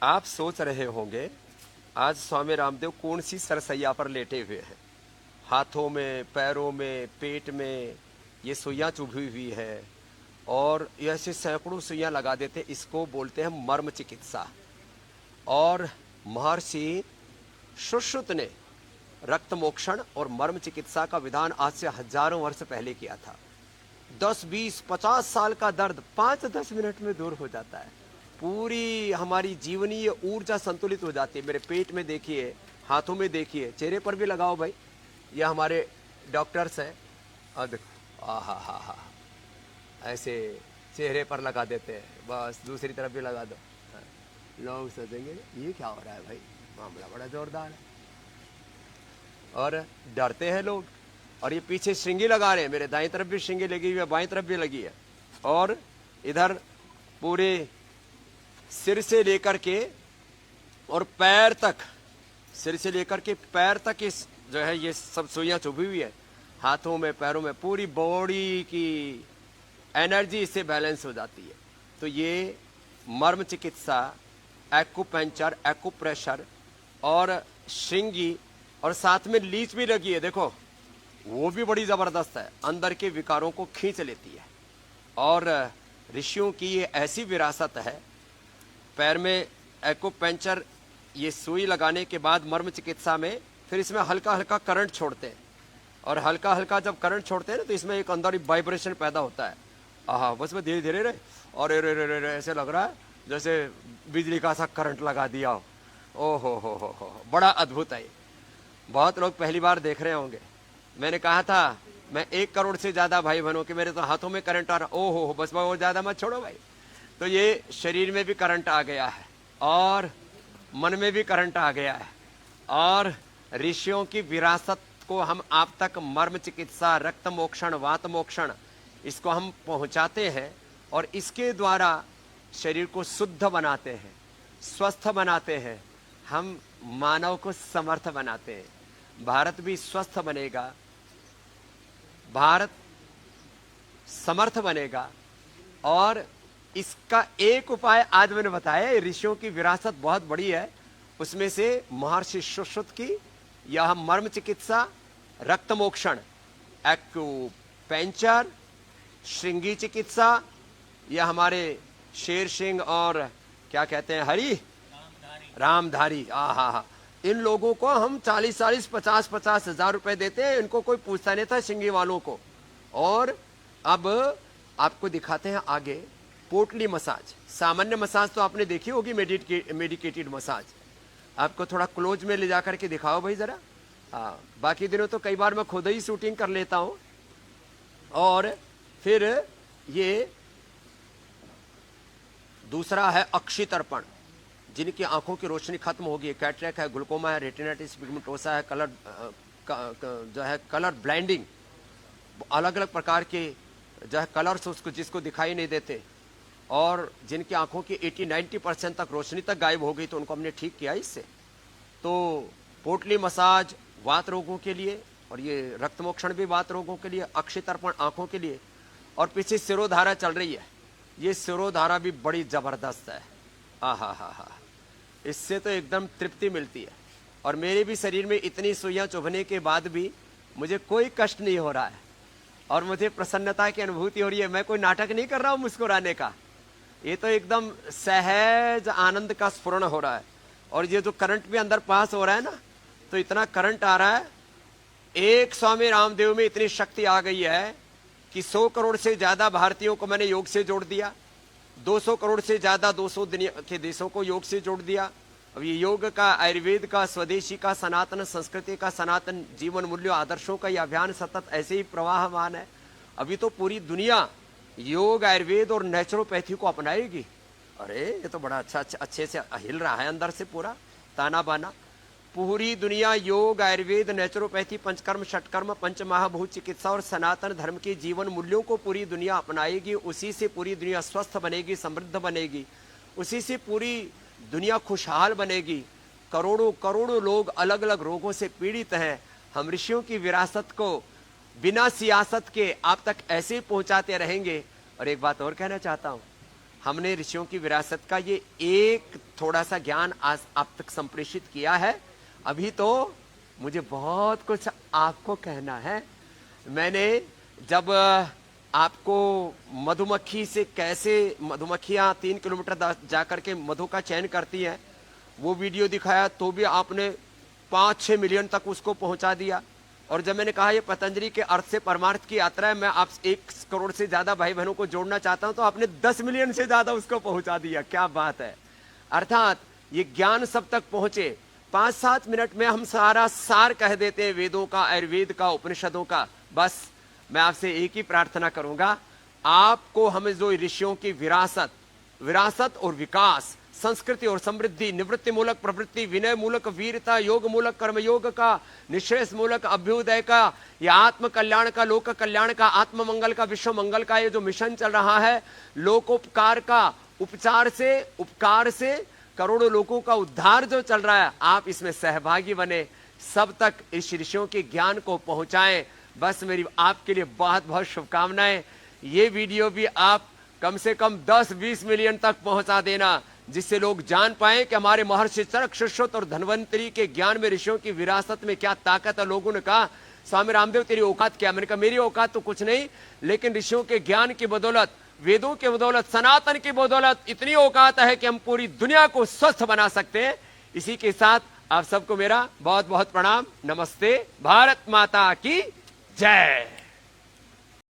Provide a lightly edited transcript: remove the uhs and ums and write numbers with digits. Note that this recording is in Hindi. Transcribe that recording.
आप सोच रहे होंगे आज स्वामी रामदेव कौन सी सरसैया पर लेटे हुए हैं। हाथों में, पैरों में, पेट में ये सुइयां चुभी हुई है और ऐसे सैकड़ों सुइयां लगा देते, इसको बोलते हैं मर्म चिकित्सा। और महर्षि सुश्रुत ने रक्त मोक्षण और मर्म चिकित्सा का विधान आज से हजारों वर्ष पहले किया था। 10, 20, 50 साल का दर्द 5-10 मिनट में दूर हो जाता है। पूरी हमारी जीवनीय ऊर्जा संतुलित हो जाती है। मेरे पेट में देखिए, हाथों में देखिए, चेहरे पर भी लगाओ भाई, ये हमारे डॉक्टर्स हैं। और देखो, आ हा हा हा, ऐसे चेहरे पर लगा देते हैं, बस दूसरी तरफ भी लगा दो। लोग सोचेंगे ये क्या हो रहा है भाई, मामला बड़ा जोरदार है। और डरते हैं लोग। और ये पीछे श्रृंगी लगा रहे हैं, मेरे दाईं तरफ भी श्रृंगी लगी हुई है, बाईं तरफ भी लगी है। और इधर पूरे सिर से लेकर के और पैर तक, सिर से लेकर के पैर तक इस जो है ये सब सुइयां चुभी हुई है। हाथों में, पैरों में, पूरी बॉडी की एनर्जी इससे बैलेंस हो जाती है। तो ये मर्म चिकित्सा, एक्यूपंक्चर, एक्यूप्रेशर और श्रृंगी, और साथ में लीच भी लगी है, देखो वो भी बड़ी जबरदस्त है, अंदर के विकारों को खींच लेती है। और ऋषियों की ये ऐसी विरासत है। पैर में एक्यूपंक्चर, ये सुई लगाने के बाद मर्म चिकित्सा में फिर इसमें हल्का हल्का करंट छोड़ते हैं। और हल्का हल्का जब करंट छोड़ते हैं ना, तो इसमें एक अंदर वाइब्रेशन पैदा होता है। बस में धीरे धीरे रहे, और ऐसे लग रहा है जैसे बिजली का सा करंट लगा दिया हो। ओ हो, बड़ा अद्भुत है। बहुत लोग पहली बार देख रहे होंगे। मैंने कहा था मैं 1 करोड़ से ज्यादा भाई बहनों के मेरे तो हाथों में करंट आ रहा। ओ हो, बस वो ज्यादा मत छोड़ो भाई। तो ये शरीर में भी करंट आ गया है और मन में भी करंट आ गया है। और ऋषियों की विरासत को हम आप तक मर्म चिकित्सा, रक्त मोक्षण, वात मोक्षण, इसको हम पहुंचाते हैं। और इसके द्वारा शरीर को शुद्ध बनाते हैं, स्वस्थ बनाते हैं, हम मानव को समर्थ बनाते हैं। भारत भी स्वस्थ बनेगा, भारत समर्थ बनेगा। और इसका एक उपाय आज मैंने बताया। ऋषियों की विरासत बहुत बड़ी है, उसमें से महर्षि सुश्रुत की यह मर्म चिकित्सा, रक्त मोक्षण, एक्यूपंक्चर, श्रृंगी चिकित्सा, यह हमारे शेर सिंह और क्या कहते हैं, हरि रामधारी, इन लोगों को हम 40-40, 50-50 हजार रुपए देते हैं। इनको कोई पूछता नहीं था, सिंगी वालों को। और अब आपको दिखाते हैं आगे पोटली मसाज। सामान्य मसाज तो आपने देखी होगी, मेडिकेटेड मसाज। आपको थोड़ा क्लोज में ले जाकर के दिखाओ भाई जरा। बाकी दिनों तो कई बार मैं खुद ही शूटिंग कर लेता हूं। और फिर ये दूसरा है अक्षितर्पण। जिनकी आंखों की रोशनी खत्म होगी, कैटरेक्ट है, ग्लूकोमा है, रेटिनाइटिस पिगमेंटोसा है, जो है कलर ब्लाइंडिंग, अलग अलग प्रकार के जो है कलर्स उसको जिसको दिखाई नहीं देते, और जिनकी आंखों की 80-90% तक रोशनी तक गायब हो गई, तो उनको हमने ठीक किया इससे। तो पोटली मसाज वात रोगों के लिए, और ये रक्त मोक्षण भी वात रोगों के लिए, अक्षितर्पण आंखों के लिए। और पीछे सिरोधारा चल रही है, ये सिरोधारा भी बड़ी जबरदस्त है। हा, इससे तो एकदम तृप्ति मिलती है। और मेरे भी शरीर में इतनी सुइयां चुभने के बाद भी मुझे कोई कष्ट नहीं हो रहा है, और मुझे प्रसन्नता की अनुभूति हो रही है। मैं कोई नाटक नहीं कर रहा हूं मुस्कुराने का, ये तो एकदम सहज आनंद का स्फुरण हो रहा है। और ये जो करंट भी अंदर पास हो रहा है ना, तो इतना करंट आ रहा है। एक स्वामी रामदेव में इतनी शक्ति आ गई है कि 100 करोड़ से ज्यादा भारतीयों को मैंने योग से जोड़ दिया। 200 करोड़ से ज्यादा 200 दुनिया के देशों को योग से जोड़ दिया। अब ये योग का, आयुर्वेद का, स्वदेशी का, सनातन संस्कृति का, सनातन जीवन मूल्यों आदर्शों का यह अभियान सतत ऐसे ही प्रवाहमान है। अभी तो पूरी दुनिया योग, आयुर्वेद और नेचुरोपैथी को अपनाएगी। अरे ये तो बड़ा अच्छे से हिल रहा है अंदर से पूरा ताना बाना। पूरी दुनिया योग, आयुर्वेद, नेचुरोपैथी, पंचकर्म, षटकर्म, पंचमहाभूत चिकित्सा और सनातन धर्म के जीवन मूल्यों को पूरी दुनिया अपनाएगी। उसी से पूरी दुनिया स्वस्थ बनेगी, समृद्ध बनेगी। उसी से पूरी दुनिया खुशहाल बनेगी। करोड़ों करोड़ों लोग अलग अलग रोगों से पीड़ित हैं। हम ऋषियों की विरासत को बिना सियासत के आप तक ऐसे ही पहुंचाते रहेंगे। और एक बात और कहना चाहता हूं, हमने ऋषियों की विरासत का ये एक थोड़ा सा ज्ञान आज आप तक संप्रेषित किया है। अभी तो मुझे बहुत कुछ आपको कहना है। मैंने जब आपको मधुमक्खी से कैसे मधुमक्खियां 3 किलोमीटर जाकर के मधु का चयन करती हैं वो वीडियो दिखाया, तो भी आपने 5-6 मिलियन तक उसको पहुंचा दिया। और जब मैंने कहा ये पतंजलि के अर्थ से परमार्थ की यात्रा है, मैं आप 1 करोड़ से ज्यादा भाई बहनों को जोड़ना चाहता हूं, तो आपने 10 मिलियन से ज्यादा उसको पहुंचा दिया। क्या बात है। अर्थात ये ज्ञान सब तक पहुंचे। 5-7 मिनट में हम सारा सार कह देते हैं वेदों का, आयुर्वेद का, उपनिषदों का। बस मैं आपसे एक ही प्रार्थना करूंगा, आपको हमें जो ऋषियों की विरासत और विकास, संस्कृति और समृद्धि, निवृत्ति मूलक प्रवृत्ति, विनय मूलक वीरता, योग मूलक कर्मयोग का, निश्रेष मूलक अभ्युदय का, या आत्म कल्याण का, लोक कल्याण का, आत्म मंगल का, विश्व मंगल का ये जो मिशन चल रहा है, लोकोपकार का, उपकार से करोड़ों लोगों का उद्धार जो चल रहा है, आप इसमें सहभागी बने, सब तक इस ऋषियों के ज्ञान को पहुंचाएं। बस मेरी आपके लिए बहुत बहुत शुभकामनाएं। ये वीडियो भी आप कम से कम 10-20 मिलियन तक पहुंचा देना, जिससे लोग जान पाए कि हमारे महर्षि चरक, सुश्रुत और धन्वंतरी के ज्ञान में, ऋषियों की विरासत में क्या ताकत है। लोगों ने कहा स्वामी रामदेव तेरी औकात क्या। मैंने कहा मेरी औकात तो कुछ नहीं, लेकिन ऋषियों के ज्ञान की बदौलत, वेदों की बदौलत, सनातन की बदौलत इतनी औकात है कि हम पूरी दुनिया को स्वस्थ बना सकते हैं। इसी के साथ आप सबको मेरा बहुत बहुत प्रणाम। नमस्ते। भारत माता की जय।